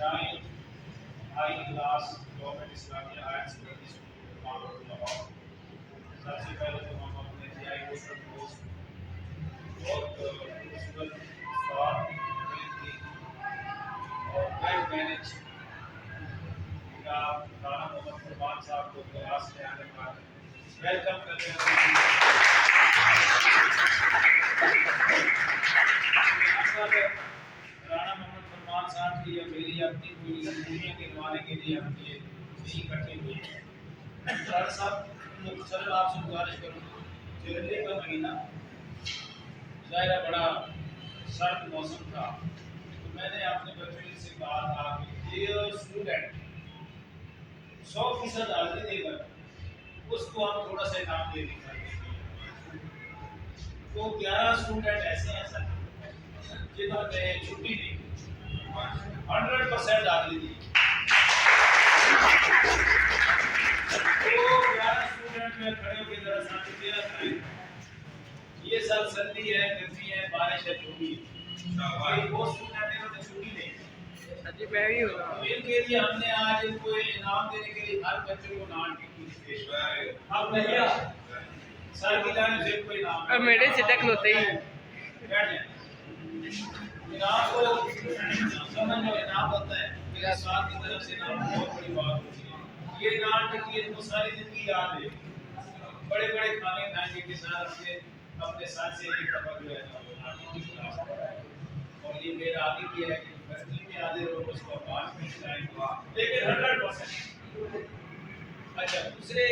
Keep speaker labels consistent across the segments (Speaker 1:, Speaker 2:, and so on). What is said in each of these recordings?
Speaker 1: 9 high class government Islamia higher secondary school मामूल लाहौर। सबसे पहले तो हम अपने जीआई को पोस्ट बहुत खूबसूरत स्टाफ और गाइड मैनेज का राणा मोहम्मद फरमान साहब को क्लास में आने का वेलकम करते हैं। राणा मोहम्मद फरमान साहब की मेरी अपनी पूरी दुनिया के गिरवाने के लिए हम ये नहीं इकट्ठे हुए हैं। राणा साहब मुख्तसर आपसे गुजारिश करूँ, जनवरी का महीना ज़ाहिर है बड़ा सर्द मौसम था, तो मैंने अपने बच्चों से कहा था कि ये स्टूडेंट 100% हाजिरी देकर उसको हम थोड़ा सा इनाम दे देंगे। तो 11 स्टूडेंट ऐसे हैं सर जिन्होंने छुट्टी दी, 100% हाजिरी दी। तो 11 स्टूडेंट में खड़े होकर जरा साथ दिया था, ये सब सर्दी है, गर्मी है, बारिश है, जो भी वो स्टूडेंट ने छुट्टी दी। इनके लिए हमने आज इनको इनाम देने के लिए हर बच्चे को नाम सर की जाने से कोई नाम
Speaker 2: मेरे से तक होते ही
Speaker 1: इनाम को समझ में इनाम होता है, मेरे साथ की तरफ से इनाम बहुत बड़ी बात होती है। ये इनाम देखिए इनको सारी जिंदगी याद है, बड़े बड़े खाने खाने के साथ अपने साथ से एक दफा जो है और ये मेरा आगे भी है कि फैसले में आधे लोग उसको पास में खिलाएंगे, लेकिन 100%। अच्छा, दूसरे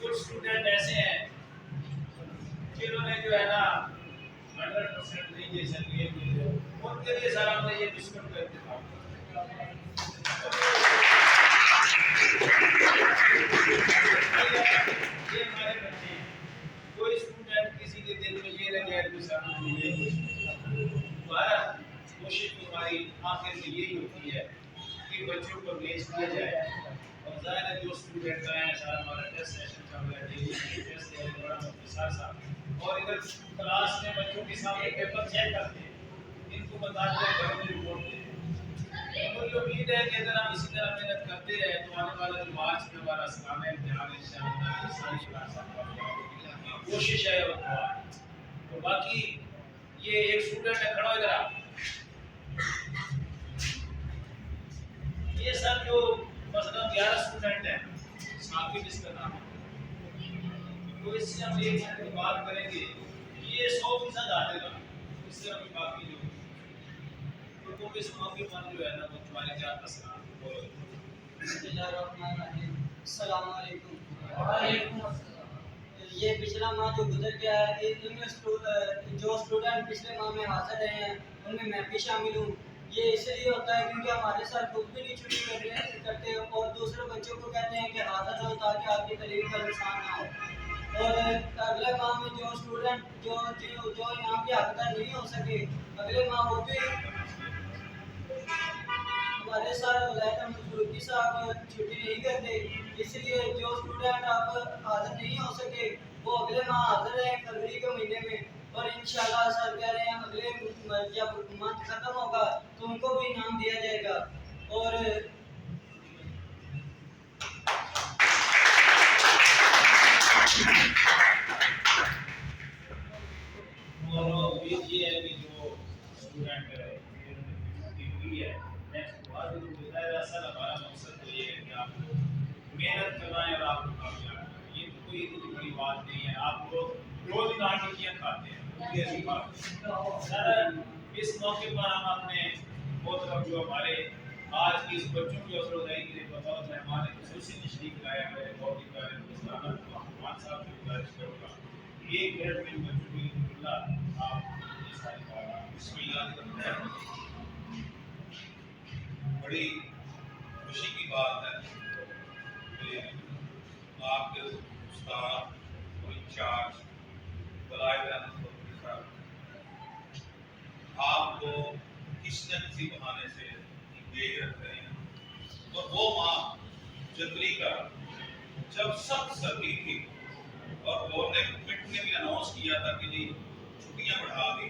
Speaker 1: कुछ स्टूडेंट ऐसे हैं जिन्होंने जो है ना 100% नहीं दे सके, उनके लिए सारा हमने ये बिस्कुट कर दिया। ये हमारे बच्चे, कोई स्टूडेंट किसी के दिल में ये लगे कि सर मुझे कोशिश हमारी आखिर में यही होती है कि बच्चों को बेच दिया जाए। और ज़ाहिर है जो स्टूडेंट आए हैं, सारा हमारा टेस्ट सेशन चल रहा है, डेली टेस्ट है बड़ा मुख्तसर सा, और इधर क्लास में बच्चों के सामने पेपर चेक करते हैं, इनको बताते हैं, घर में रिपोर्ट देते हैं। मुझे उम्मीद है कि अगर हम इसी तरह मेहनत करते रहे तो आने वाला जो मार्च में हमारा सालाना इम्तिहान इंशाअल्लाह सारी क्लास कोशिश है। और बाकी ये एक स्टूडेंट है, खड़ा इधर आप, ये सब जो मसलन 11 स्टूडेंट हैं, साकिब इसका नाम है, तो इससे हम एक मिनट की बात करेंगे, ये 100% आ जाएगा, इससे हम बाकी जो तो इस मौके पर जो है ना वो तुम्हारे क्या तस्वीर बोलो।
Speaker 3: अस्सलाम वालेकुम। ये पिछला माह जो गुजर गया है, इनमें जो स्टूडेंट पिछले माह में हाजिर रहे हैं उनमें मैं भी शामिल हूँ। ये इसलिए होता है क्योंकि हमारे सर खुद भी नहीं छुट्टी करते और दूसरे बच्चों को कहते हैं कि हाजिर रहो ताकि आपकी तालीम का नुकसान ना हो। और अगले माह में जो स्टूडेंट जो यहाँ के हकदार नहीं हो सके, अगले माह वो भी हमारे सर फरूकी साहब छुट्टी नहीं करते, इसलिए जो स्टूडेंट अब हाजिर नहीं हो सके वो अगले माह हाजिर रहे फरवरी के महीने में। और इंशाल्लाह सर कह रहे हैं अगले जब मंथ खत्म होगा तो उनको भी इनाम दिया जाएगा। और
Speaker 1: उम्मीद ये है कि जो स्टूडेंट हुई है नेक्स्ट बाद जो मिलता है, असल हमारा मकसद तो ये है कि आप मेहनत करवाएं और आपको कामयाब करें। ये तो कोई इतनी बड़ी बात नहीं है, आप लोग रोज नान टिक्कियाँ खाते हैं, ऐसी बात सर। इस मौके पर हम अपने मोहतरम जो हमारे आज की इस बच्चों की हौसला अफजाई के लिए बहुत मेहमान खुसूसी तशरीफ लाए हमारे बहुत ही प्यारे फरमान साहब की गुजारिश करूँगा, एक मिनट में बच्चों की आप ये सारी बात बिस्मिल्लाह।
Speaker 4: बड़ी खुशी की बात है कि आपके उस्ताद और इंचार्ज आपको किसी न किसी बहाने से इंगेज रख रहे हैं। और वो माह जनवरी का जब सब सर्दी थी और गवर्नमेंट ने भी अनाउंस किया था कि जी छुट्टियां बढ़ा दी,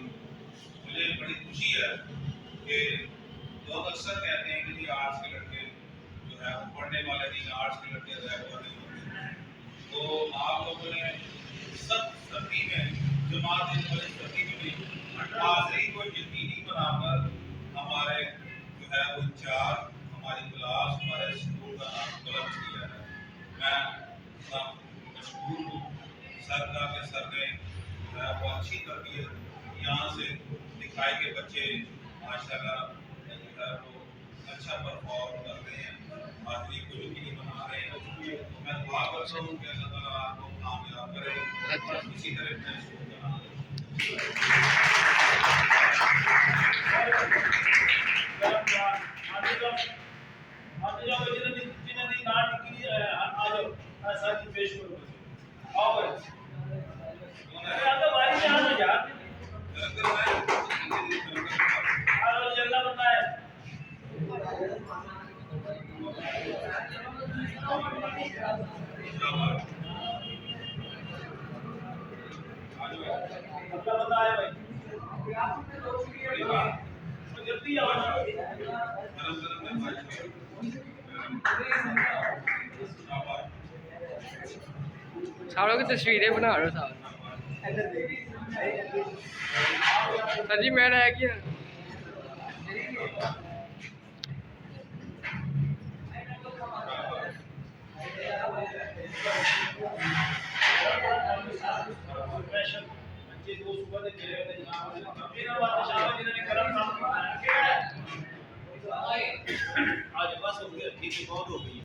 Speaker 4: मुझे बड़ी खुशी है कि लोग अक्सर कहते हैं कि जी पढ़ने वाले नहीं, आर्ट्स के लड़के रैप वाले होते हैं। तो आप लोगों ने सब सर्दी में जमात देने वाली सर्दी में भी हाजिरी को यकीनी बनाकर हमारे जो है वो इंचार्ज, हमारी क्लास, हमारे स्कूल का नाम बुलंद किया है। मैं सब मशहूर हूँ। सर का के सर ने जो है वो अच्छी तरबियत यहाँ से दिखाई के बच्चे माशाल्लाह जो है वो अच्छा परफॉर्म करते हैं, हाजिरी को यकीनी बना रहे हैं। मैं दुआ करता हूँ कि अल्लाह ताला आपको कामयाब करे और इसी तरह मैं स्कूल का नाम
Speaker 1: जल्दी आओ ना।
Speaker 2: सारों की तस्वीरें बना रहे हो साहब। सर जी मैं रह गया।
Speaker 1: आज बस हो गया, ठीक है, बहुत हो गई।